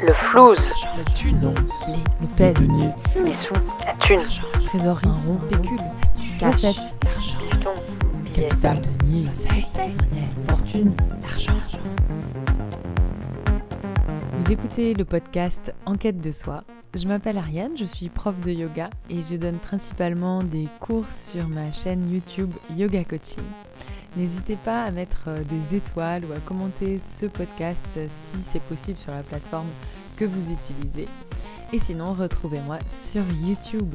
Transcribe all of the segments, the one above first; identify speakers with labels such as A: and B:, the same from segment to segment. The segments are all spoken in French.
A: Le flouze,
B: la thune,
C: le pèse,
A: les sous, la thune,
C: trésorerie, un rond, pécule, cassette,
A: jetons, billets,
C: capital, denier, fortune,
B: l'argent.
C: Vous écoutez le podcast Enquête de soi. Je m'appelle Ariane, je suis prof de yoga et je donne principalement des cours sur ma chaîne YouTube Yoga Coaching. N'hésitez pas à mettre des étoiles ou à commenter ce podcast si c'est possible sur la plateforme que vous utilisez. Et sinon, retrouvez-moi sur YouTube.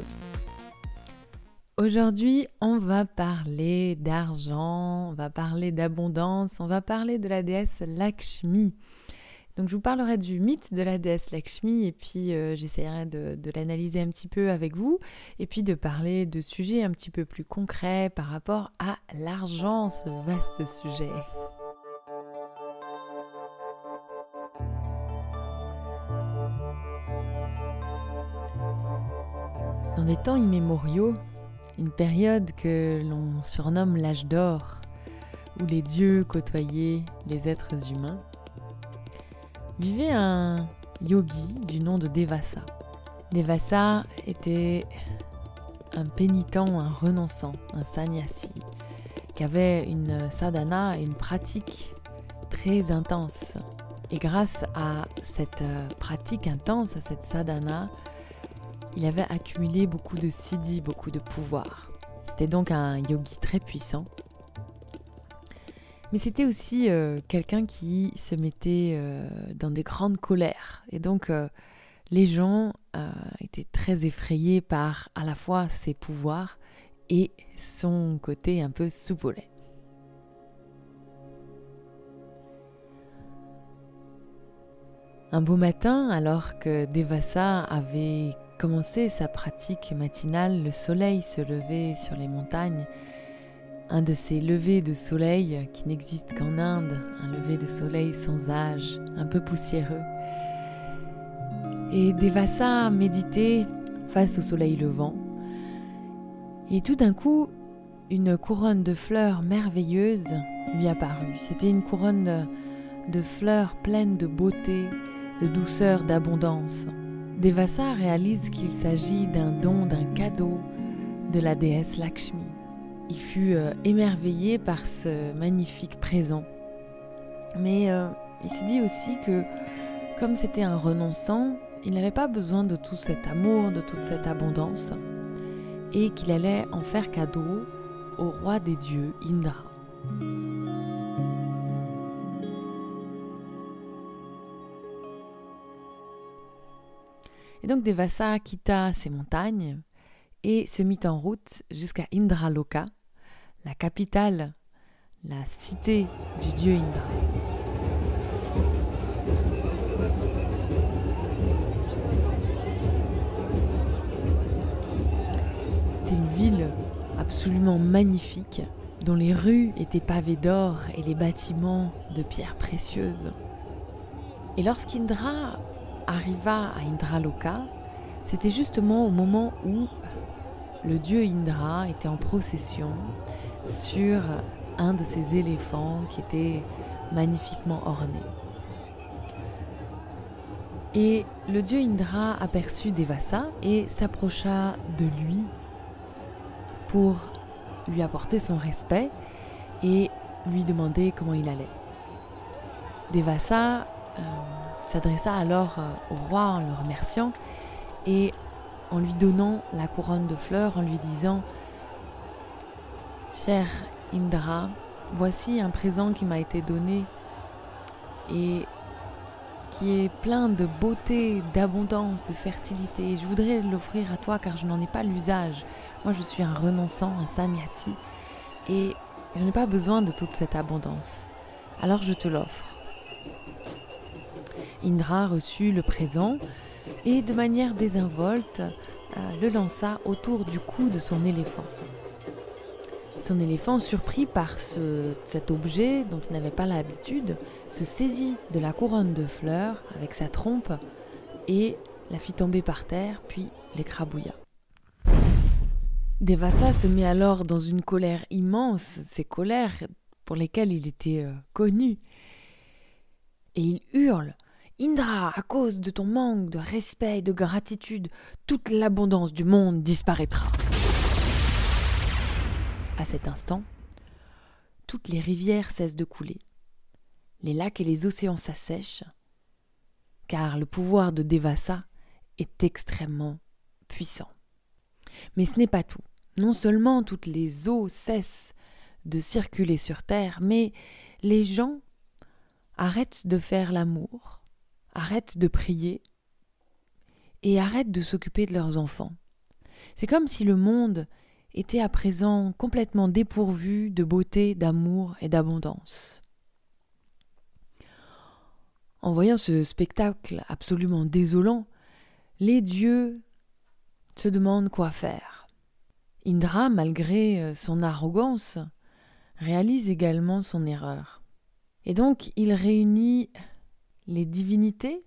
C: Aujourd'hui, on va parler d'argent, on va parler d'abondance, on va parler de la déesse Lakshmi. Donc je vous parlerai du mythe de la déesse Lakshmi et puis j'essaierai de l'analyser un petit peu avec vous et puis de parler de sujets un petit peu plus concrets par rapport à l'argent, ce vaste sujet. Dans des temps immémoriaux, une période que l'on surnomme l'âge d'or, où les dieux côtoyaient les êtres humains, vivait un yogi du nom de Devasa. Devasa était un pénitent, un renonçant, un sannyasi, qui avait une sadhana, une pratique très intense. Et grâce à cette pratique intense, à cette sadhana, il avait accumulé beaucoup de siddhi, beaucoup de pouvoir. C'était donc un yogi très puissant. Mais c'était aussi quelqu'un qui se mettait dans des grandes colères. Et donc, les gens étaient très effrayés par à la fois ses pouvoirs et son côté un peu soupe au lait. Un beau matin, alors que Devasa avait commencé sa pratique matinale, le soleil se levait sur les montagnes. Un de ces levers de soleil qui n'existe qu'en Inde, un lever de soleil sans âge, un peu poussiéreux. Et Devasa méditait face au soleil levant. Et tout d'un coup, une couronne de fleurs merveilleuses lui apparut. C'était une couronne de fleurs pleines de beauté, de douceur, d'abondance. Devasa réalise qu'il s'agit d'un don, d'un cadeau de la déesse Lakshmi. Il fut émerveillé par ce magnifique présent. Mais il s'est dit aussi que, comme c'était un renonçant, il n'avait pas besoin de tout cet amour, de toute cette abondance, et qu'il allait en faire cadeau au roi des dieux, Indra. Et donc Devasa quitta ces montagnes et se mit en route jusqu'à Indraloka, la capitale, la cité du dieu Indra. C'est une ville absolument magnifique, dont les rues étaient pavées d'or et les bâtiments de pierres précieuses. Et lorsqu'Indra arriva à Indraloka, c'était justement au moment où le dieu Indra était en procession sur un de ses éléphants qui était magnifiquement orné. Et le dieu Indra aperçut Devasa et s'approcha de lui pour lui apporter son respect et lui demander comment il allait. Devasa s'adressa alors au roi en le remerciant et en lui donnant la couronne de fleurs, en lui disant « Cher Indra, voici un présent qui m'a été donné et qui est plein de beauté, d'abondance, de fertilité. Je voudrais l'offrir à toi car je n'en ai pas l'usage. Moi, je suis un renonçant, un sannyasi et je n'ai pas besoin de toute cette abondance. Alors je te l'offre. » Indra reçut le présent et de manière désinvolte le lança autour du cou de son éléphant. Son éléphant, surpris par cet objet dont il n'avait pas l'habitude, se saisit de la couronne de fleurs avec sa trompe et la fit tomber par terre, puis l'écrabouilla. Devasa se met alors dans une colère immense, ces colères pour lesquelles il était connu. Et il hurle Indra, à cause de ton manque de respect et de gratitude, toute l'abondance du monde disparaîtra. À cet instant, toutes les rivières cessent de couler. Les lacs et les océans s'assèchent, car le pouvoir de Devasa est extrêmement puissant. Mais ce n'est pas tout. Non seulement toutes les eaux cessent de circuler sur Terre, mais les gens arrêtent de faire l'amour, arrêtent de prier et arrêtent de s'occuper de leurs enfants. C'est comme si le monde était à présent complètement dépourvu de beauté, d'amour et d'abondance. En voyant ce spectacle absolument désolant, les dieux se demandent quoi faire. Indra, malgré son arrogance, réalise également son erreur. Et donc, il réunit les divinités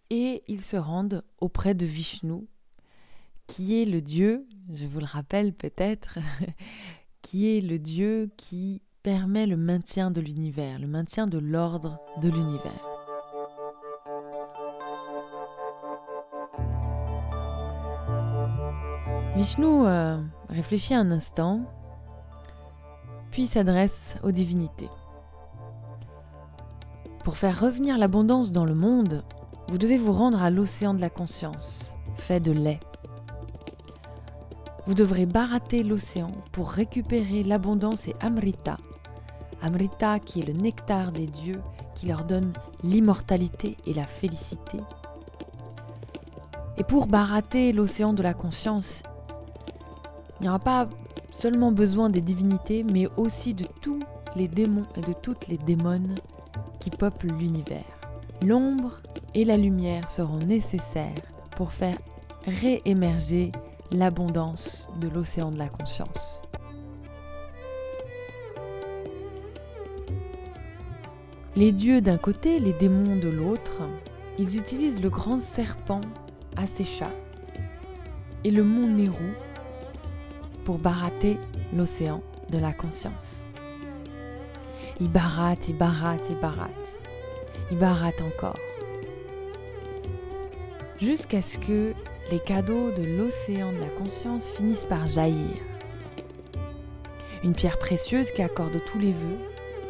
C: et ils se rendent auprès de Vishnu, qui est le dieu, je vous le rappelle peut-être, qui est le dieu qui permet le maintien de l'univers, le maintien de l'ordre de l'univers. Vishnu réfléchit un instant, puis s'adresse aux divinités. Pour faire revenir l'abondance dans le monde, vous devez vous rendre à l'océan de la conscience, fait de lait. Vous devrez barater l'océan pour récupérer l'abondance et Amrita. Amrita qui est le nectar des dieux, qui leur donne l'immortalité et la félicité. Et pour barater l'océan de la conscience, il n'y aura pas seulement besoin des divinités, mais aussi de tous les démons et de toutes les démones qui peuplent l'univers. L'ombre et la lumière seront nécessaires pour faire réémerger l'abondance de l'océan de la conscience. Les dieux d'un côté, les démons de l'autre, ils utilisent le grand serpent Assécha et le mont Nérou pour barater l'océan de la conscience. Ils barattent, ils barattent, ils barattent. Ils barattent encore. Jusqu'à ce que les cadeaux de l'océan de la conscience finissent par jaillir. Une pierre précieuse qui accorde tous les vœux,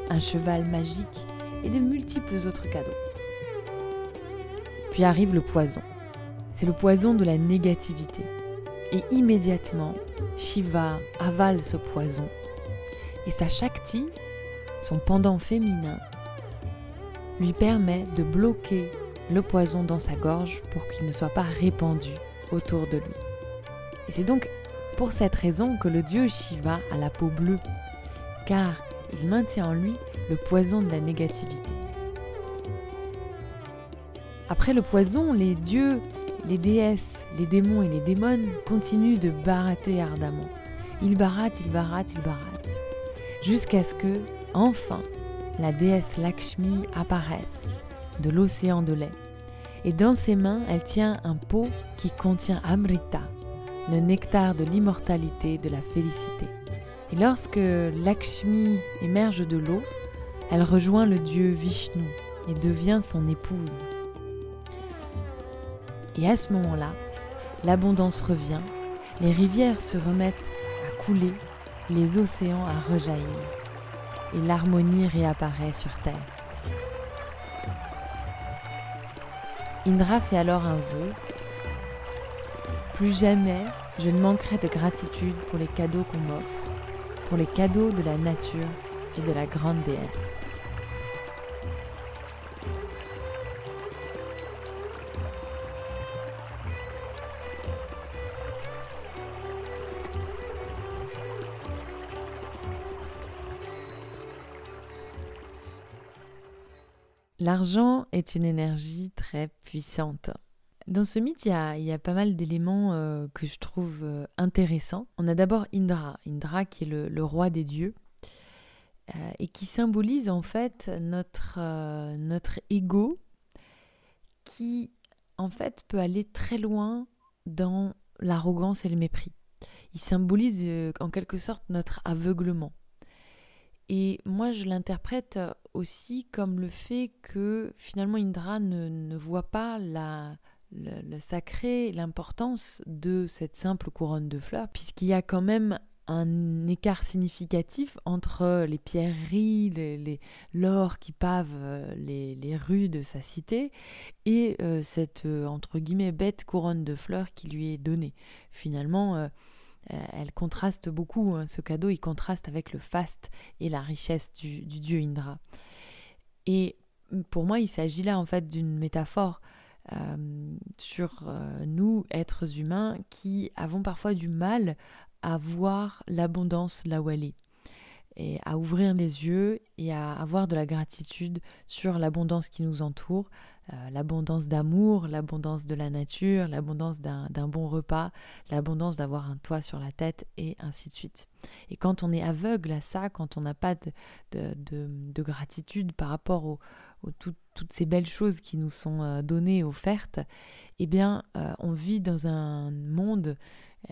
C: un cheval magique et de multiples autres cadeaux. Puis arrive le poison. C'est le poison de la négativité. Et immédiatement, Shiva avale ce poison et sa Shakti, son pendant féminin, lui permet de bloquer le poison dans sa gorge pour qu'il ne soit pas répandu autour de lui. Et c'est donc pour cette raison que le dieu Shiva a la peau bleue, car il maintient en lui le poison de la négativité. Après le poison, les dieux, les déesses, les démons et les démones continuent de barater ardemment. Ils barattent, ils barattent, ils barattent, jusqu'à ce que, enfin, la déesse Lakshmi apparaisse de l'océan de lait. Et dans ses mains, elle tient un pot qui contient Amrita, le nectar de l'immortalité, de la félicité. Et lorsque Lakshmi émerge de l'eau, elle rejoint le dieu Vishnu et devient son épouse. Et à ce moment-là, l'abondance revient, les rivières se remettent à couler, les océans à rejaillir, et l'harmonie réapparaît sur Terre. Indra fait alors un vœu. Plus jamais je ne manquerai de gratitude pour les cadeaux qu'on m'offre, pour les cadeaux de la nature et de la grande déesse. L'argent est une énergie très puissante. Dans ce mythe, il y a pas mal d'éléments que je trouve intéressants. On a d'abord Indra qui est le roi des dieux et qui symbolise en fait notre ego qui en fait peut aller très loin dans l'arrogance et le mépris. Il symbolise en quelque sorte notre aveuglement. Et moi je l'interprète aussi comme le fait que finalement Indra ne voit pas le sacré, l'importance de cette simple couronne de fleurs, puisqu'il y a quand même un écart significatif entre les pierreries, l'or qui pave les rues de sa cité et cette, entre guillemets, bête couronne de fleurs qui lui est donnée. Finalement, elle contraste beaucoup, hein, ce cadeau, il contraste avec le faste et la richesse du dieu Indra. Et pour moi, il s'agit là en fait d'une métaphore sur nous, êtres humains, qui avons parfois du mal à voir l'abondance là où elle est, et à ouvrir les yeux et à avoir de la gratitude sur l'abondance qui nous entoure, l'abondance d'amour, l'abondance de la nature, l'abondance d'un bon repas, l'abondance d'avoir un toit sur la tête, et ainsi de suite. Et quand on est aveugle à ça, quand on n'a pas de gratitude par rapport toutes ces belles choses qui nous sont données, offertes, eh bien, on vit dans un monde,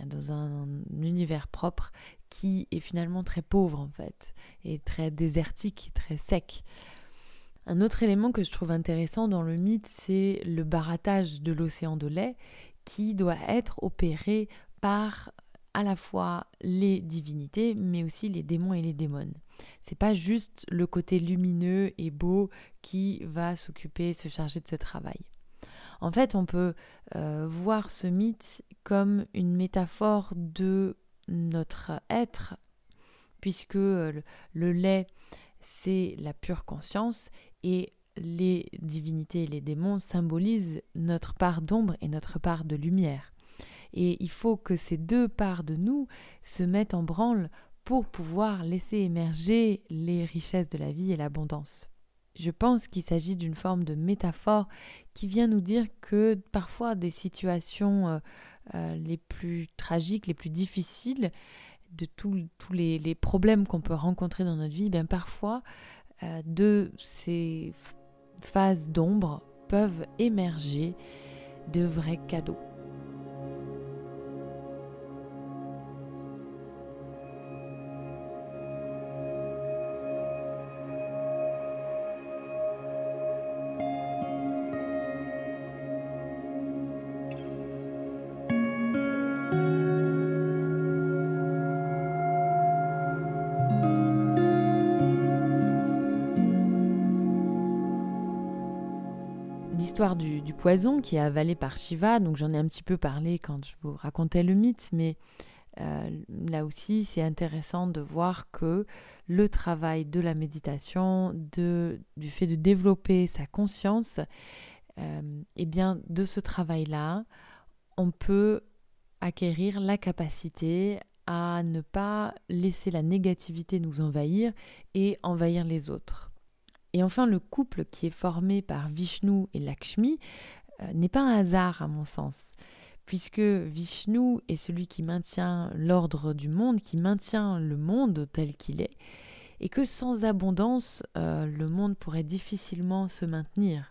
C: dans un univers propre qui est finalement très pauvre en fait, et très désertique, très sec. Un autre élément que je trouve intéressant dans le mythe, c'est le barattage de l'océan de lait qui doit être opéré par à la fois les divinités, mais aussi les démons et les démones. C'est pas juste le côté lumineux et beau qui va se charger de ce travail. En fait, on peut voir ce mythe comme une métaphore de notre être, puisque le lait, c'est la pure conscience, et les divinités et les démons symbolisent notre part d'ombre et notre part de lumière. Et il faut que ces deux parts de nous se mettent en branle pour pouvoir laisser émerger les richesses de la vie et l'abondance. Je pense qu'il s'agit d'une forme de métaphore qui vient nous dire que parfois des situations les plus tragiques, les plus difficiles, de tous les problèmes qu'on peut rencontrer dans notre vie, bien parfois de ces phases d'ombre peuvent émerger de vrais cadeaux. L'histoire du poison qui est avalé par Shiva, donc j'en ai un petit peu parlé quand je vous racontais le mythe, mais là aussi c'est intéressant de voir que le travail de la méditation, du fait de développer sa conscience, et bien de ce travail-là, on peut acquérir la capacité à ne pas laisser la négativité nous envahir et envahir les autres. Et enfin, le couple qui est formé par Vishnu et Lakshmi n'est pas un hasard à mon sens, puisque Vishnu est celui qui maintient l'ordre du monde, qui maintient le monde tel qu'il est, et que sans abondance, le monde pourrait difficilement se maintenir.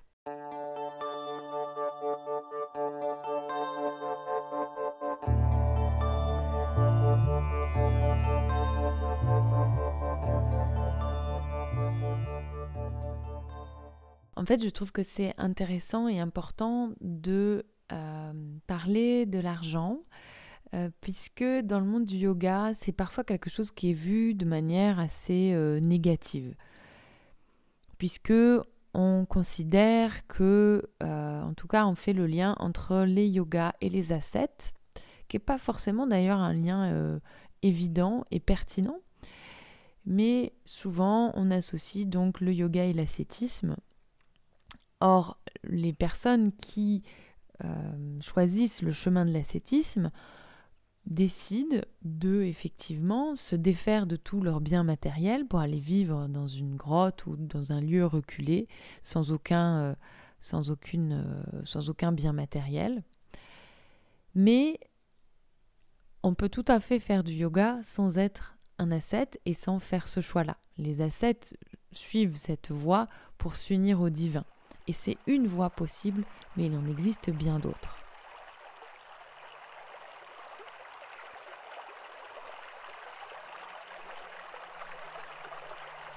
C: En fait, je trouve que c'est intéressant et important de parler de l'argent, puisque dans le monde du yoga, c'est parfois quelque chose qui est vu de manière assez négative, puisque on considère que, en tout cas, on fait le lien entre les yogas et les ascètes, qui n'est pas forcément d'ailleurs un lien évident et pertinent, mais souvent on associe donc le yoga et l'ascétisme. Or, les personnes qui choisissent le chemin de l'ascétisme décident de, effectivement, se défaire de tous leurs biens matériels pour aller vivre dans une grotte ou dans un lieu reculé, sans aucun bien matériel. Mais on peut tout à fait faire du yoga sans être un ascète et sans faire ce choix-là. Les ascètes suivent cette voie pour s'unir au divin. Et c'est une voie possible, mais il en existe bien d'autres.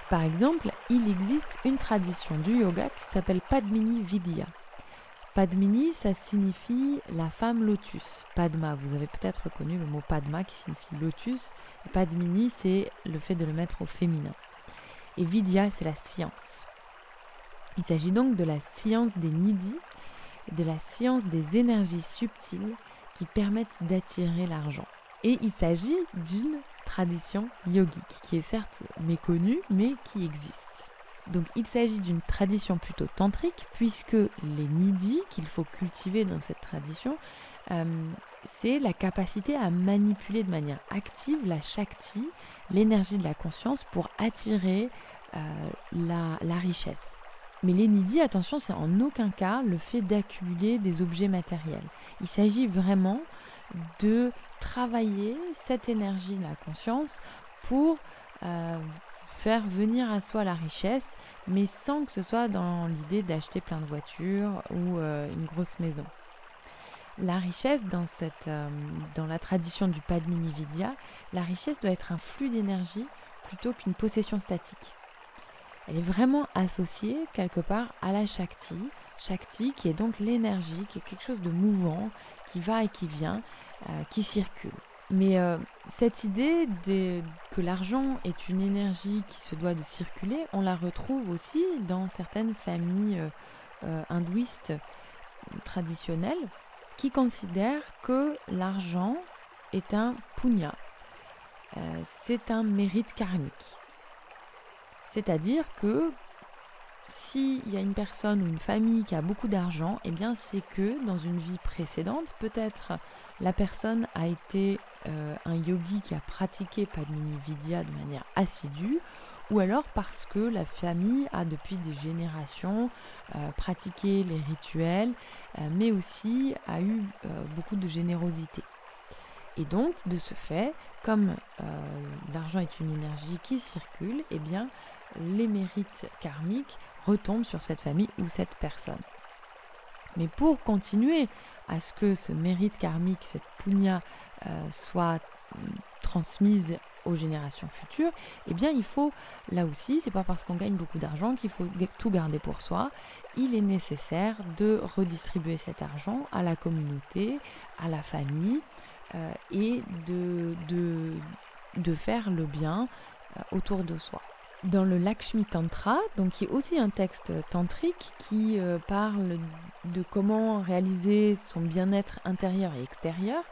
C: Par exemple, il existe une tradition du yoga qui s'appelle Padmini Vidya. Padmini, ça signifie la femme lotus. Padma, vous avez peut-être reconnu le mot Padma qui signifie lotus. Et Padmini, c'est le fait de le mettre au féminin. Et Vidya, c'est la science. Il s'agit donc de la science des nidis, de la science des énergies subtiles qui permettent d'attirer l'argent. Et il s'agit d'une tradition yogique qui est certes méconnue, mais qui existe. Donc il s'agit d'une tradition plutôt tantrique, puisque les nidis qu'il faut cultiver dans cette tradition, c'est la capacité à manipuler de manière active la shakti, l'énergie de la conscience, pour attirer la richesse. Mais les nidis, attention, c'est en aucun cas le fait d'accumuler des objets matériels. Il s'agit vraiment de travailler cette énergie de la conscience pour faire venir à soi la richesse, mais sans que ce soit dans l'idée d'acheter plein de voitures ou une grosse maison. La richesse, dans la tradition du Padmini Vidya, la richesse doit être un flux d'énergie plutôt qu'une possession statique. Elle est vraiment associée quelque part à la Shakti. Shakti qui est donc l'énergie, qui est quelque chose de mouvant, qui va et qui vient, qui circule. Mais cette idée que l'argent est une énergie qui se doit de circuler, on la retrouve aussi dans certaines familles hindouistes traditionnelles qui considèrent que l'argent est un punya, c'est un mérite karmique. C'est-à-dire que s'il y a une personne ou une famille qui a beaucoup d'argent, eh bien c'est que dans une vie précédente, peut-être la personne a été un yogi qui a pratiqué Padmini Vidya de manière assidue, ou alors parce que la famille a depuis des générations pratiqué les rituels, mais aussi a eu beaucoup de générosité. Et donc, de ce fait, comme l'argent est une énergie qui circule, eh bien, les mérites karmiques retombent sur cette famille ou cette personne. Mais pour continuer à ce que ce mérite karmique, cette punya, soit transmise aux générations futures, eh bien il faut, là aussi, c'est pas parce qu'on gagne beaucoup d'argent qu'il faut tout garder pour soi. Il est nécessaire de redistribuer cet argent à la communauté, à la famille, et de faire le bien autour de soi. Dans le Lakshmi Tantra, donc qui est aussi un texte tantrique qui parle de comment réaliser son bien-être intérieur et extérieur,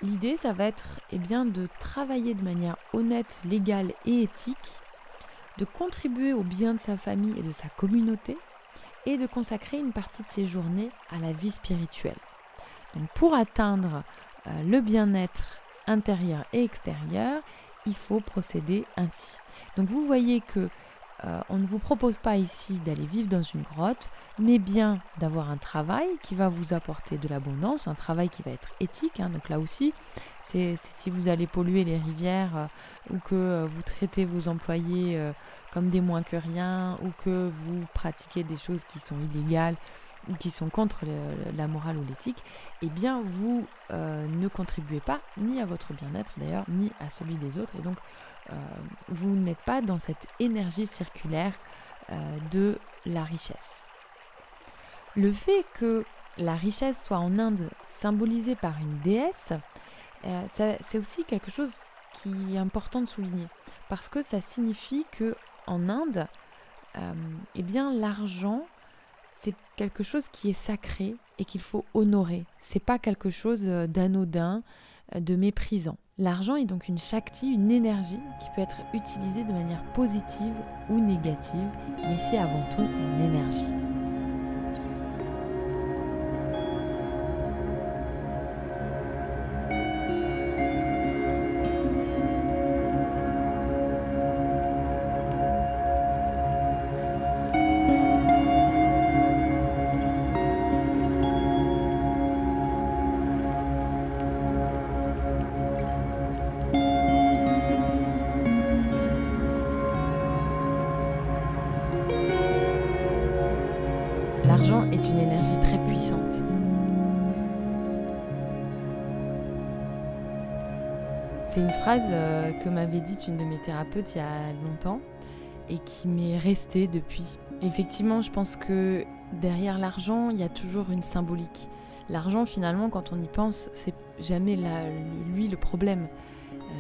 C: l'idée, ça va être de travailler de manière honnête, légale et éthique, de contribuer au bien de sa famille et de sa communauté, et de consacrer une partie de ses journées à la vie spirituelle. Donc pour atteindre le bien-être intérieur et extérieur, il faut procéder ainsi. Donc vous voyez que on ne vous propose pas ici d'aller vivre dans une grotte, mais bien d'avoir un travail qui va vous apporter de l'abondance, un travail qui va être éthique. Donc là aussi, c'est si vous allez polluer les rivières ou que vous traitez vos employés comme des moins que rien, ou que vous pratiquez des choses qui sont illégales ou qui sont contre la morale ou l'éthique, eh bien vous ne contribuez pas ni à votre bien-être d'ailleurs, ni à celui des autres, et donc vous n'êtes pas dans cette énergie circulaire de la richesse. Le fait que la richesse soit en Inde symbolisée par une déesse, c'est aussi quelque chose qui est important de souligner, parce que ça signifie que en Inde, l'argent, c'est quelque chose qui est sacré et qu'il faut honorer. C'est pas quelque chose d'anodin, de méprisant. L'argent est donc une shakti, une énergie qui peut être utilisée de manière positive ou négative, mais c'est avant tout une énergie. L'argent est une énergie très puissante. C'est une phrase que m'avait dite une de mes thérapeutes il y a longtemps. et qui m'est resté depuis. Effectivement, je pense que derrière l'argent, il y a toujours une symbolique. L'argent, finalement, quand on y pense, c'est jamais lui le problème.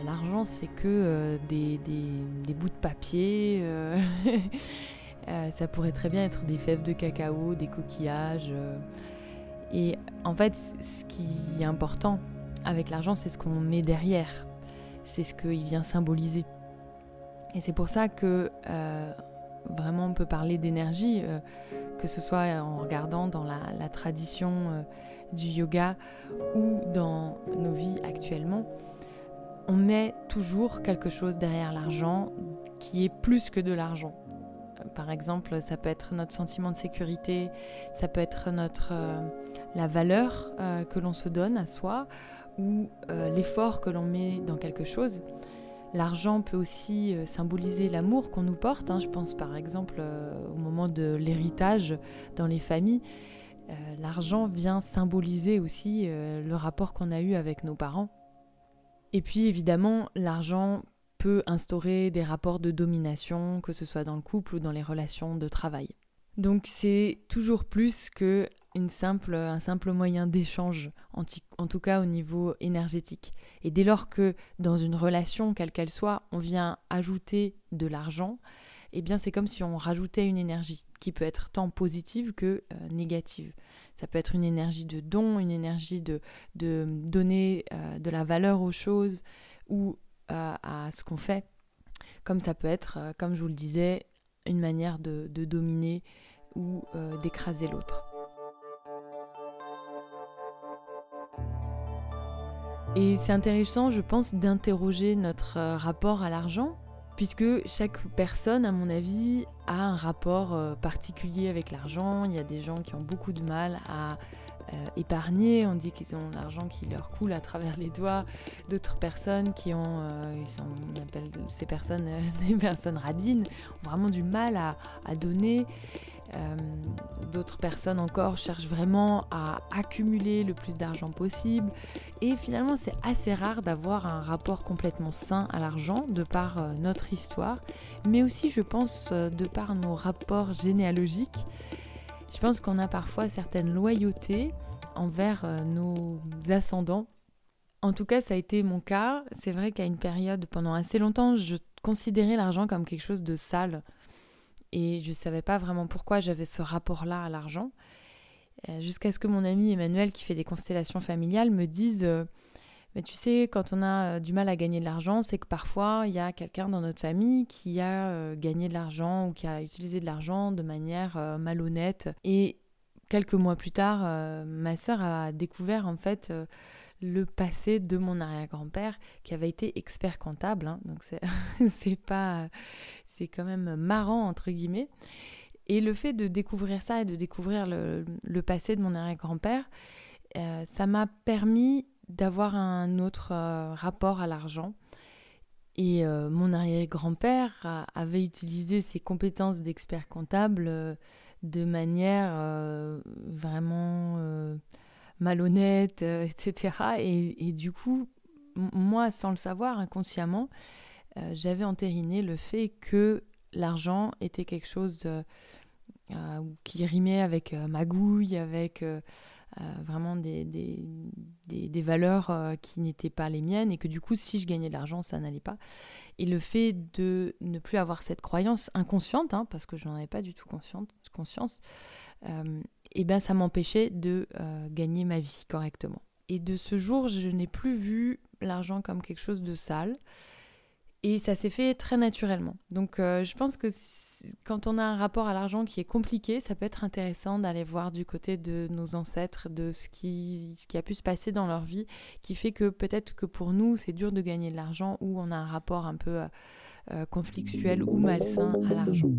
C: L'argent, c'est que des bouts de papier. Ça pourrait très bien être des fèves de cacao, des coquillages. Et en fait, ce qui est important avec l'argent, c'est ce qu'on met derrière. C'est ce qu'il vient symboliser. Et c'est pour ça que vraiment on peut parler d'énergie, que ce soit en regardant dans la tradition du yoga ou dans nos vies actuellement. On met toujours quelque chose derrière l'argent qui est plus que de l'argent. Par exemple, ça peut être notre sentiment de sécurité, ça peut être la valeur que l'on se donne à soi ou l'effort que l'on met dans quelque chose. L'argent peut aussi symboliser l'amour qu'on nous porte. Je pense par exemple au moment de l'héritage dans les familles. L'argent vient symboliser aussi le rapport qu'on a eu avec nos parents. Et puis évidemment, l'argent peut instaurer des rapports de domination, que ce soit dans le couple ou dans les relations de travail. Donc c'est toujours plus qu'un simple moyen d'échange, en tout cas au niveau énergétique. Et dès lors que dans une relation, quelle qu'elle soit, on vient ajouter de l'argent, eh bien c'est comme si on rajoutait une énergie qui peut être tant positive que négative. Ça peut être une énergie de don, une énergie de donner de la valeur aux choses ou à ce qu'on fait. Comme ça peut être, comme je vous le disais, une manière de dominer ou d'écraser l'autre. Et c'est intéressant, je pense, d'interroger notre rapport à l'argent, puisque chaque personne, à mon avis, a un rapport particulier avec l'argent. Il y a des gens qui ont beaucoup de mal à épargner, on dit qu'ils ont l'argent qui leur coule à travers les doigts, d'autres personnes qui ont, on appelle ces personnes des personnes radines, ont vraiment du mal à donner. D'autres personnes encore cherchent vraiment à accumuler le plus d'argent possible et finalement c'est assez rare d'avoir un rapport complètement sain à l'argent de par notre histoire, mais aussi je pense de par nos rapports généalogiques. Je pense qu'on a parfois certaines loyautés envers nos ascendants. En tout cas, ça a été mon cas. C'est vrai qu'à une période, pendant assez longtemps, je considérais l'argent comme quelque chose de sale. Et je ne savais pas vraiment pourquoi j'avais ce rapport-là à l'argent. Jusqu'à ce que mon ami Emmanuel, qui fait des constellations familiales, me dise mais tu sais, quand on a du mal à gagner de l'argent, c'est que parfois, il y a quelqu'un dans notre famille qui a gagné de l'argent ou qui a utilisé de l'argent de manière malhonnête. Et quelques mois plus tard, ma sœur a découvert en fait le passé de mon arrière-grand-père qui avait été expert comptable. Donc c'est quand même marrant entre guillemets. Et le fait de découvrir ça et de découvrir le passé de mon arrière-grand-père, ça m'a permis d'avoir un autre rapport à l'argent. Et mon arrière-grand-père avait utilisé ses compétences d'expert comptable de manière vraiment malhonnête, etc. Et du coup, moi, sans le savoir, inconsciemment, j'avais entériné le fait que l'argent était quelque chose qui rimait avec magouille, avec vraiment des valeurs qui n'étaient pas les miennes et que du coup, si je gagnais de l'argent, ça n'allait pas. Et le fait de ne plus avoir cette croyance inconsciente, parce que je n'en avais pas du tout conscience, et ben ça m'empêchait de gagner ma vie correctement. Et de ce jour, je n'ai plus vu l'argent comme quelque chose de sale. Et ça s'est fait très naturellement. Donc je pense que quand on a un rapport à l'argent qui est compliqué, ça peut être intéressant d'aller voir du côté de nos ancêtres, de ce qui a pu se passer dans leur vie, qui fait que peut-être que pour nous, c'est dur de gagner de l'argent ou on a un rapport un peu conflictuel ou malsain à l'argent.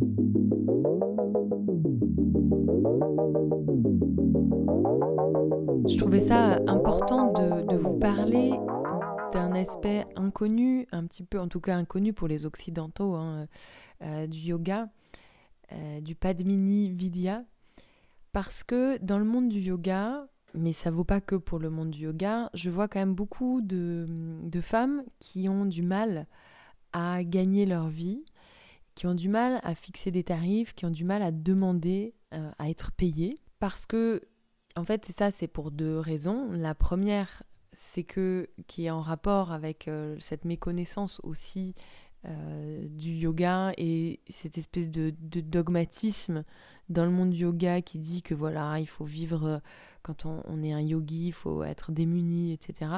C: Je trouvais ça important de vous parler d'un aspect inconnu, un petit peu en tout cas inconnu pour les occidentaux, du yoga, du Padmini Vidya, parce que dans le monde du yoga, mais ça vaut pas que pour le monde du yoga, je vois quand même beaucoup de femmes qui ont du mal à gagner leur vie, qui ont du mal à fixer des tarifs, qui ont du mal à demander à être payés. Parce que, en fait, c'est pour 2 raisons. La première, c'est qui est en rapport avec cette méconnaissance aussi du yoga et cette espèce de dogmatisme dans le monde du yoga qui dit que voilà, il faut vivre, quand on est un yogi, il faut être démuni, etc.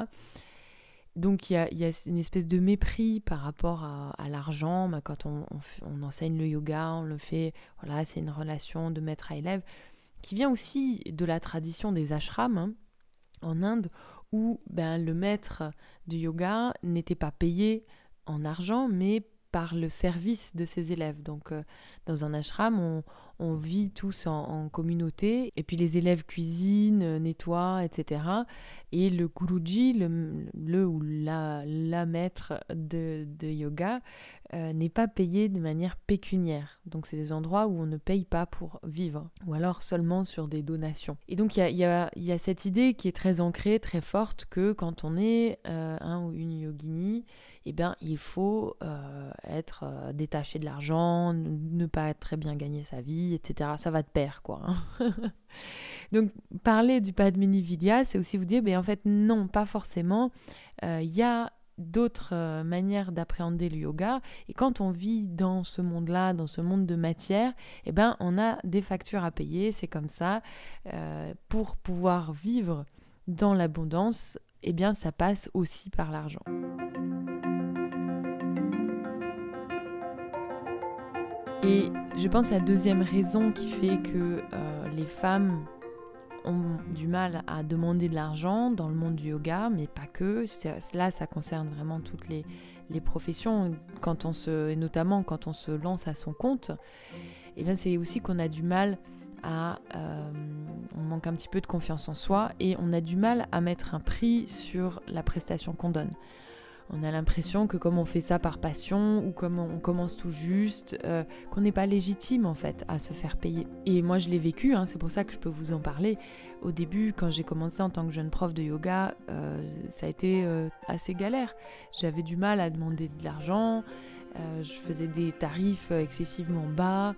C: Donc il y a une espèce de mépris par rapport à l'argent. Quand on enseigne le yoga, on le fait, voilà, c'est une relation de maître à élève qui vient aussi de la tradition des ashrams en Inde, où le maître du yoga n'était pas payé en argent, mais par le service de ses élèves. Donc, dans un ashram, on vit tous en communauté, et puis les élèves cuisinent, nettoient, etc. Et le guruji, le ou la maître de yoga, n'est pas payé de manière pécuniaire. Donc, c'est des endroits où on ne paye pas pour vivre, ou alors seulement sur des donations. Et donc, il y a cette idée qui est très ancrée, très forte, que quand on est un ou une yogini, il faut être détaché de l'argent, ne pas très bien gagner sa vie, etc. Ça va de pair, quoi. Donc, parler du Padmini Vidya, c'est aussi vous dire, en fait, non, pas forcément. Il y a d'autres manières d'appréhender le yoga. Et quand on vit dans ce monde-là, dans ce monde de matière, on a des factures à payer, c'est comme ça. Pour pouvoir vivre dans l'abondance, ça passe aussi par l'argent. Et je pense la deuxième raison qui fait que les femmes ont du mal à demander de l'argent dans le monde du yoga, mais pas que. Là, ça concerne vraiment toutes les professions, et notamment quand on se lance à son compte. C'est aussi qu'on a du mal on manque un petit peu de confiance en soi et on a du mal à mettre un prix sur la prestation qu'on donne. On a l'impression que comme on fait ça par passion ou comme on commence tout juste, qu'on n'est pas légitime en fait à se faire payer. Et moi je l'ai vécu, c'est pour ça que je peux vous en parler. Au début, quand j'ai commencé en tant que jeune prof de yoga, ça a été assez galère. J'avais du mal à demander de l'argent, je faisais des tarifs excessivement bas.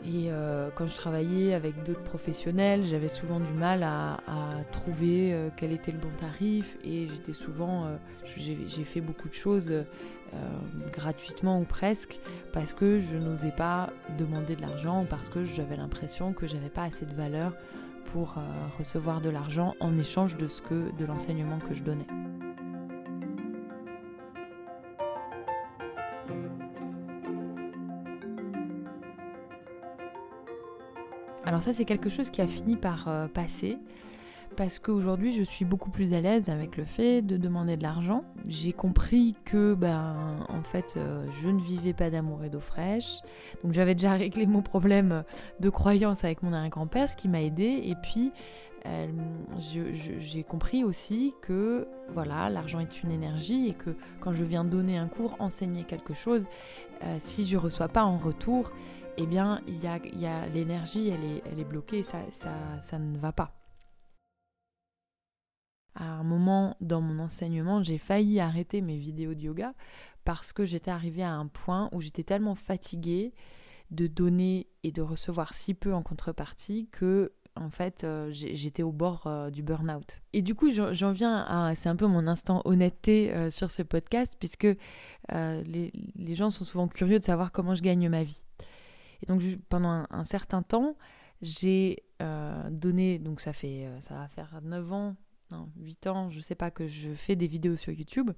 C: Et quand je travaillais avec d'autres professionnels, j'avais souvent du mal à trouver quel était le bon tarif. Et j'étais souvent, j'ai fait beaucoup de choses gratuitement ou presque, parce que je n'osais pas demander de l'argent, ou parce que j'avais l'impression que j'avais pas assez de valeur pour recevoir de l'argent en échange de l'enseignement que je donnais. Alors ça, c'est quelque chose qui a fini par passer, parce qu'aujourd'hui, je suis beaucoup plus à l'aise avec le fait de demander de l'argent. J'ai compris que, en fait, je ne vivais pas d'amour et d'eau fraîche. Donc j'avais déjà réglé mon problème de croyance avec mon arrière-grand-père, ce qui m'a aidée. Et puis, j'ai compris aussi que, voilà, l'argent est une énergie et que quand je viens donner un cours, enseigner quelque chose, si je ne reçois pas en retour, il y a l'énergie, elle est bloquée, ça ne va pas. À un moment dans mon enseignement, j'ai failli arrêter mes vidéos de yoga parce que j'étais arrivée à un point où j'étais tellement fatiguée de donner et de recevoir si peu en contrepartie que, en fait, j'étais au bord du burn-out. Et du coup, j'en viens c'est un peu mon instant honnêteté sur ce podcast, puisque les gens sont souvent curieux de savoir comment je gagne ma vie. Et donc, pendant un certain temps, j'ai donné, donc ça va faire 8 ans, je sais pas, que je fais des vidéos sur YouTube.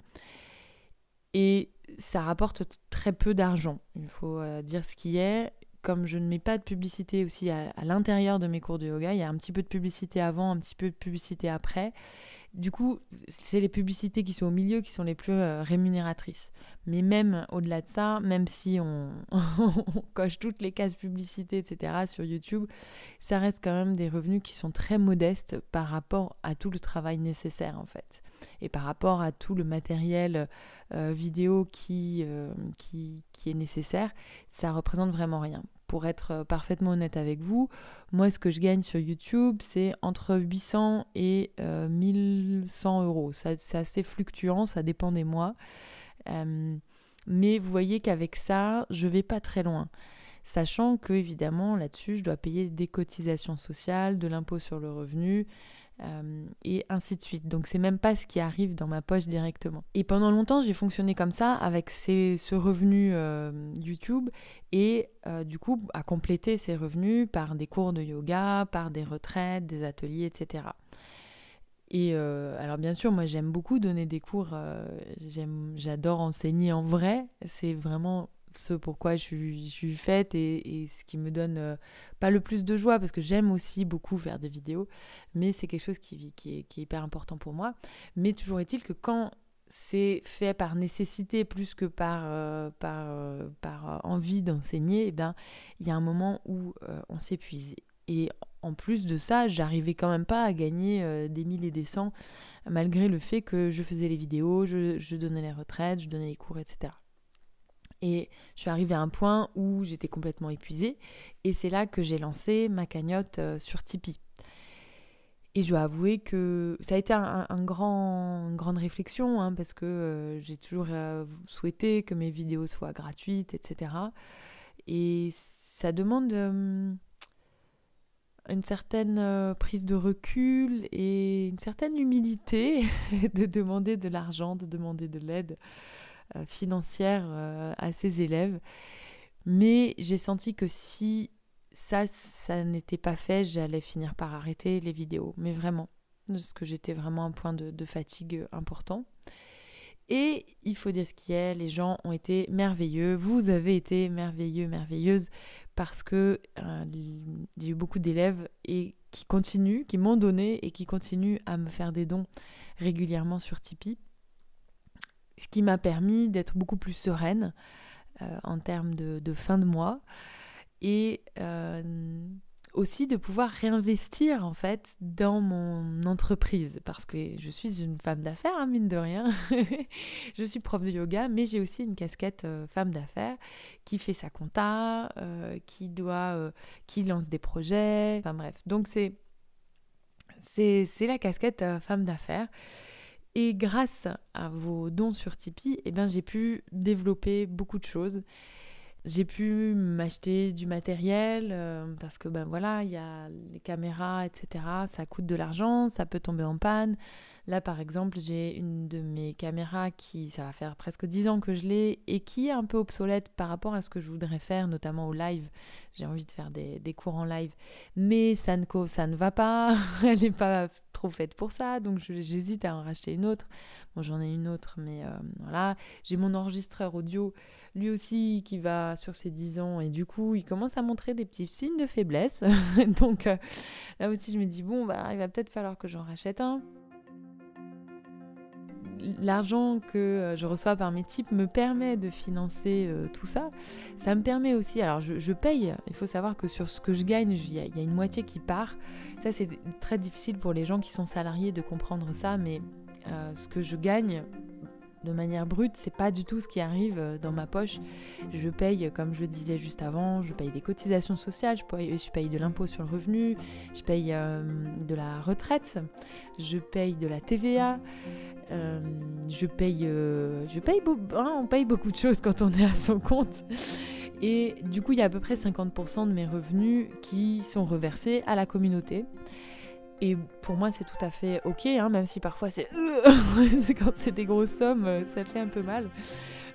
C: Et ça rapporte très peu d'argent. Il faut dire ce qui est. Comme je ne mets pas de publicité aussi à l'intérieur de mes cours de yoga, il y a un petit peu de publicité avant, un petit peu de publicité après. Du coup, c'est les publicités qui sont au milieu qui sont les plus rémunératrices. Mais même au-delà de ça, même si on coche toutes les cases publicité, etc. sur YouTube, ça reste quand même des revenus qui sont très modestes par rapport à tout le travail nécessaire, en fait. Et par rapport à tout le matériel vidéo qui est nécessaire, ça représente vraiment rien. Pour être parfaitement honnête avec vous, moi, ce que je gagne sur YouTube, c'est entre 800 et 1100 euros. C'est assez fluctuant, ça dépend des mois. Mais vous voyez qu'avec ça, je vais pas très loin. Sachant que, évidemment, là-dessus, je dois payer des cotisations sociales, de l'impôt sur le revenu, et ainsi de suite. Donc, c'est même pas ce qui arrive dans ma poche directement. Et pendant longtemps, j'ai fonctionné comme ça, avec ce revenu YouTube, et du coup, à compléter ces revenus par des cours de yoga, par des retraites, des ateliers, etc. Et alors bien sûr, moi j'aime beaucoup donner des cours, j'adore enseigner en vrai, c'est vraiment ce pourquoi je suis faite et ce qui me donne pas le plus de joie, parce que j'aime aussi beaucoup faire des vidéos, mais c'est quelque chose qui est hyper important pour moi. Mais toujours est-il que quand c'est fait par nécessité plus que par envie d'enseigner, eh ben, il y a un moment où on s'épuise. Et en plus de ça, j'arrivais quand même pas à gagner des 1000 et des 100, malgré le fait que je faisais les vidéos, je donnais les retraites, je donnais les cours, etc. Et je suis arrivée à un point où j'étais complètement épuisée. Et c'est là que j'ai lancé ma cagnotte sur Tipeee. Et je dois avouer que ça a été une grande réflexion, hein, parce que j'ai toujours souhaité que mes vidéos soient gratuites, etc. Et ça demande une certaine prise de recul et une certaine humilité de demander de l'argent, de demander de l'aide financière à ses élèves. Mais j'ai senti que si ça n'était pas fait, j'allais finir par arrêter les vidéos. Mais vraiment, parce que j'étais vraiment à un point de fatigue important. Et il faut dire ce qui est, les gens ont été merveilleux. Vous avez été merveilleux, merveilleuses, parce que j'ai eu beaucoup d'élèves et qui m'ont donné et qui continuent à me faire des dons régulièrement sur Tipeee. Ce qui m'a permis d'être beaucoup plus sereine en termes de fin de mois et aussi de pouvoir réinvestir en fait dans mon entreprise, parce que je suis une femme d'affaires, hein, mine de rien. Je suis prof de yoga, mais j'ai aussi une casquette femme d'affaires qui fait sa compta, qui lance des projets, enfin bref. Donc c'est la casquette femme d'affaires. Et grâce à vos dons sur Tipeee, eh bien, j'ai pu développer beaucoup de choses. J'ai pu m'acheter du matériel parce que voilà, il y a les caméras, etc. Ça coûte de l'argent, ça peut tomber en panne. Là, par exemple, j'ai une de mes caméras ça va faire presque 10 ans que je l'ai et qui est un peu obsolète par rapport à ce que je voudrais faire, notamment au live. J'ai envie de faire des cours en live, mais ça ne va pas. Elle n'est pas trop faite pour ça, donc j'hésite à en racheter une autre. Bon, j'en ai une autre, mais voilà. J'ai mon enregistreur audio, lui aussi, qui va sur ses 10 ans, et du coup, il commence à montrer des petits signes de faiblesse. Donc là aussi, je me dis, bon, il va peut-être falloir que j'en rachète un. L'argent que je reçois par mes types me permet de financer tout ça. Ça me permet aussi, alors je paye, il faut savoir que sur ce que je gagne, il y a une moitié qui part. Ça, c'est très difficile pour les gens qui sont salariés de comprendre ça, mais ce que je gagne de manière brute, c'est pas du tout ce qui arrive dans ma poche. Je paye, comme je le disais juste avant, je paye des cotisations sociales, je paye de l'impôt sur le revenu, je paye de la retraite, je paye de la TVA, on paye beaucoup de choses quand on est à son compte. Et du coup, il y a à peu près 50% de mes revenus qui sont reversés à la communauté. Et pour moi, c'est tout à fait ok, hein, même si parfois quand c'est des grosses sommes, ça fait un peu mal.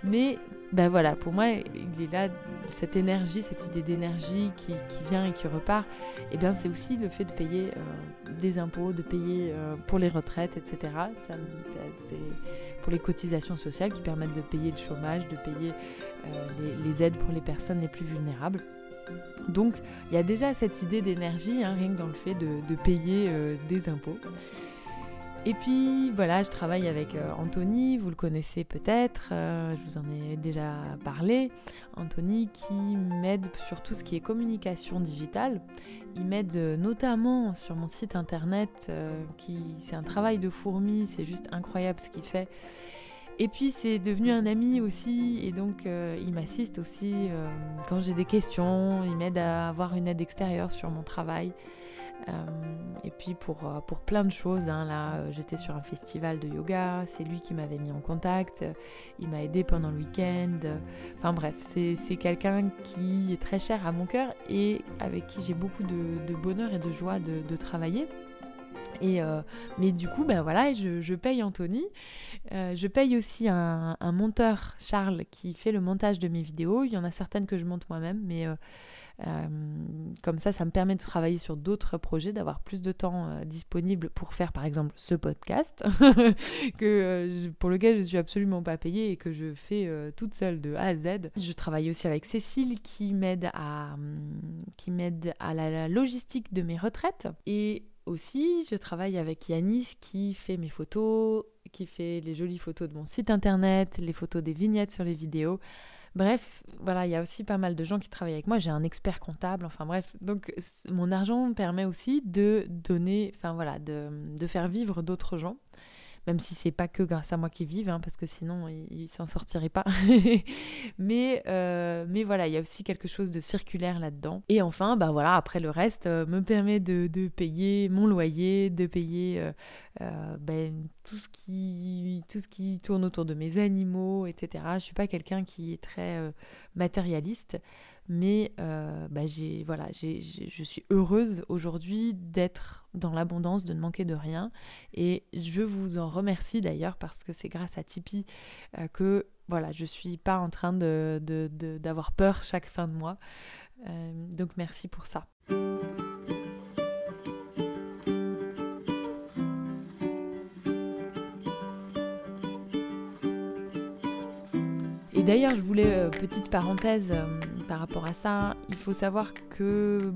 C: Mais voilà, pour moi, il est là, cette énergie, cette idée d'énergie qui vient et qui repart. Et bien, c'est aussi le fait de payer des impôts, de payer pour les retraites, etc. C'est pour les cotisations sociales qui permettent de payer le chômage, de payer les aides pour les personnes les plus vulnérables. Donc, il y a déjà cette idée d'énergie, hein, rien que dans le fait de payer des impôts. Et puis, voilà, je travaille avec Anthony, vous le connaissez peut-être, je vous en ai déjà parlé. Anthony qui m'aide sur tout ce qui est communication digitale. Il m'aide notamment sur mon site internet, c'est un travail de fourmi, c'est juste incroyable ce qu'il fait. Et puis c'est devenu un ami aussi, et donc il m'assiste aussi quand j'ai des questions, il m'aide à avoir une aide extérieure sur mon travail. Et puis pour plein de choses. Là, j'étais sur un festival de yoga, c'est lui qui m'avait mis en contact, il m'a aidé pendant le week-end. Enfin bref, c'est quelqu'un qui est très cher à mon cœur et avec qui j'ai beaucoup de bonheur et de joie de travailler. Mais du coup, je paye Anthony. Je paye aussi un monteur, Charles, qui fait le montage de mes vidéos. Il y en a certaines que je monte moi-même, mais comme ça me permet de travailler sur d'autres projets, d'avoir plus de temps disponible pour faire par exemple ce podcast pour lequel je suis absolument pas payée et que je fais toute seule de A à Z. Je travaille aussi avec Cécile qui m'aide à la logistique de mes retraites, et aussi je travaille avec Yanis qui fait mes photos, qui fait les jolies photos de mon site internet, les photos des vignettes sur les vidéos. Bref, voilà, il y a aussi pas mal de gens qui travaillent avec moi. J'ai un expert comptable, enfin bref. Donc, mon argent me permet aussi de donner, de faire vivre d'autres gens. Même si c'est pas que grâce à moi qu'ils vivent, parce que sinon, ils s'en sortiraient pas. mais voilà, il y a aussi quelque chose de circulaire là-dedans. Et enfin, après le reste, me permet de payer mon loyer, de payer tout ce qui tourne autour de mes animaux, etc. Je suis pas quelqu'un qui est très matérialiste, mais je suis heureuse aujourd'hui d'être dans l'abondance, de ne manquer de rien, et je vous en remercie d'ailleurs parce que c'est grâce à Tipeee que je suis pas en train d'avoir peur chaque fin de mois, donc merci pour ça. Et d'ailleurs, je voulais, petite parenthèse par rapport à ça, il faut savoir que,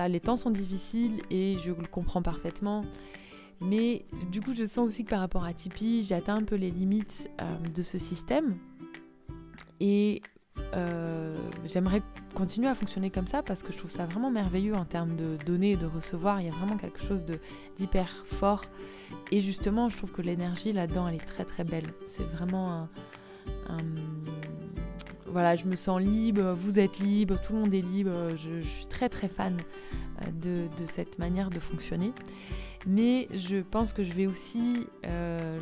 C: les temps sont difficiles et je le comprends parfaitement. Mais du coup, je sens aussi que par rapport à Tipeee, j'atteins un peu les limites de ce système. Et j'aimerais continuer à fonctionner comme ça parce que je trouve ça vraiment merveilleux en termes de donner et de recevoir. Il y a vraiment quelque chose d'hyper fort. Et justement, je trouve que l'énergie là-dedans, elle est très très belle. C'est vraiment je me sens libre, vous êtes libre, tout le monde est libre. Je suis très très fan de cette manière de fonctionner. Mais je pense que je vais aussi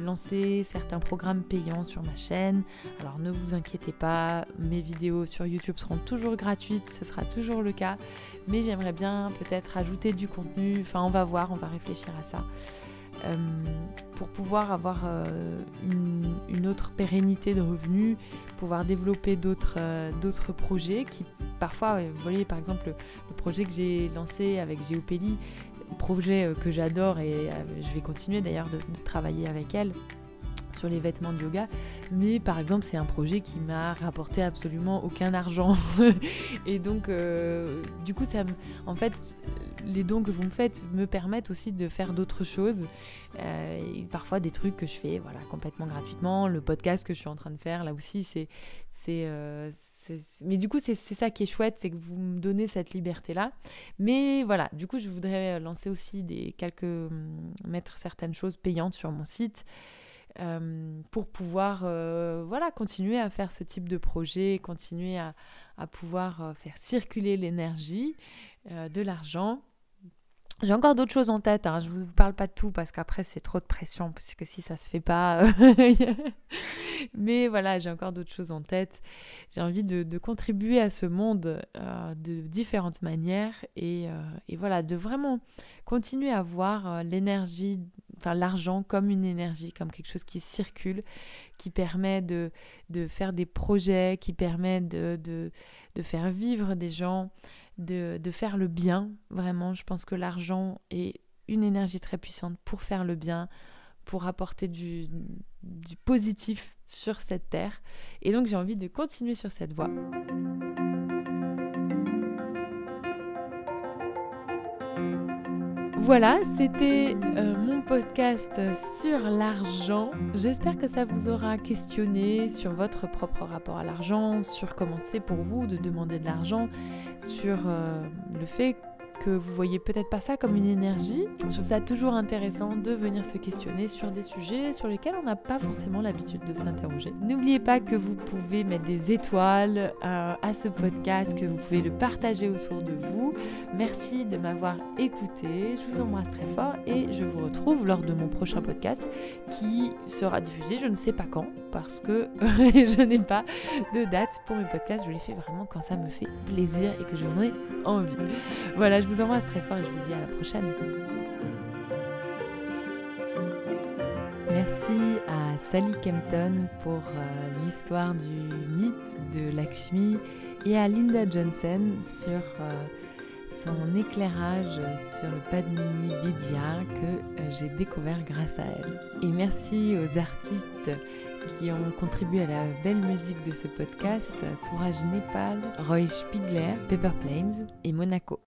C: lancer certains programmes payants sur ma chaîne. Alors ne vous inquiétez pas, mes vidéos sur YouTube seront toujours gratuites, ce sera toujours le cas. Mais j'aimerais bien peut-être ajouter du contenu, on va voir, on va réfléchir à ça. Pour pouvoir avoir une autre pérennité de revenus, pouvoir développer d'autres projets qui parfois, vous voyez par exemple le projet que j'ai lancé avec Géopélie, projet que j'adore et je vais continuer d'ailleurs de travailler avec elle sur les vêtements de yoga, mais par exemple c'est un projet qui m'a rapporté absolument aucun argent et donc du coup les dons que vous me faites me permettent aussi de faire d'autres choses, et parfois des trucs que je fais complètement gratuitement. Le podcast que je suis en train de faire là aussi mais du coup c'est ça qui est chouette, c'est que vous me donnez cette liberté là. Mais voilà, du coup je voudrais lancer aussi mettre certaines choses payantes sur mon site pour pouvoir continuer à faire ce type de projet, continuer à pouvoir faire circuler l'énergie, de l'argent. J'ai encore d'autres choses en tête, je ne vous parle pas de tout parce qu'après c'est trop de pression, parce que si ça se fait pas... Mais voilà, j'ai encore d'autres choses en tête. J'ai envie de contribuer à ce monde de différentes manières et de vraiment continuer à voir l'énergie, l'argent comme une énergie, comme quelque chose qui circule, qui permet de faire des projets, qui permet de faire vivre des gens, de faire le bien. Vraiment, je pense que l'argent est une énergie très puissante pour faire le bien, pour apporter du positif sur cette terre. Et donc, j'ai envie de continuer sur cette voie. Voilà, c'était mon podcast sur l'argent. J'espère que ça vous aura questionné sur votre propre rapport à l'argent, sur comment c'est pour vous de demander de l'argent, sur le fait que vous voyez peut-être pas ça comme une énergie. Je trouve ça toujours intéressant de venir se questionner sur des sujets sur lesquels on n'a pas forcément l'habitude de s'interroger. N'oubliez pas que vous pouvez mettre des étoiles à ce podcast, que vous pouvez le partager autour de vous. Merci de m'avoir écouté, je vous embrasse très fort et je vous retrouve lors de mon prochain podcast qui sera diffusé, je ne sais pas quand, parce que je n'ai pas de date pour mes podcasts, je les fais vraiment quand ça me fait plaisir et que j'en ai envie. Voilà, je vous embrasse très fort et je vous dis à la prochaine. Merci à Sally Kempton pour l'histoire du mythe de Lakshmi et à Linda Johnson sur son éclairage sur le Padmini Vidya que j'ai découvert grâce à elle. Et merci aux artistes qui ont contribué à la belle musique de ce podcast, Suraj Nepal, Roy Spiegler, Pepper Plains et Monaco.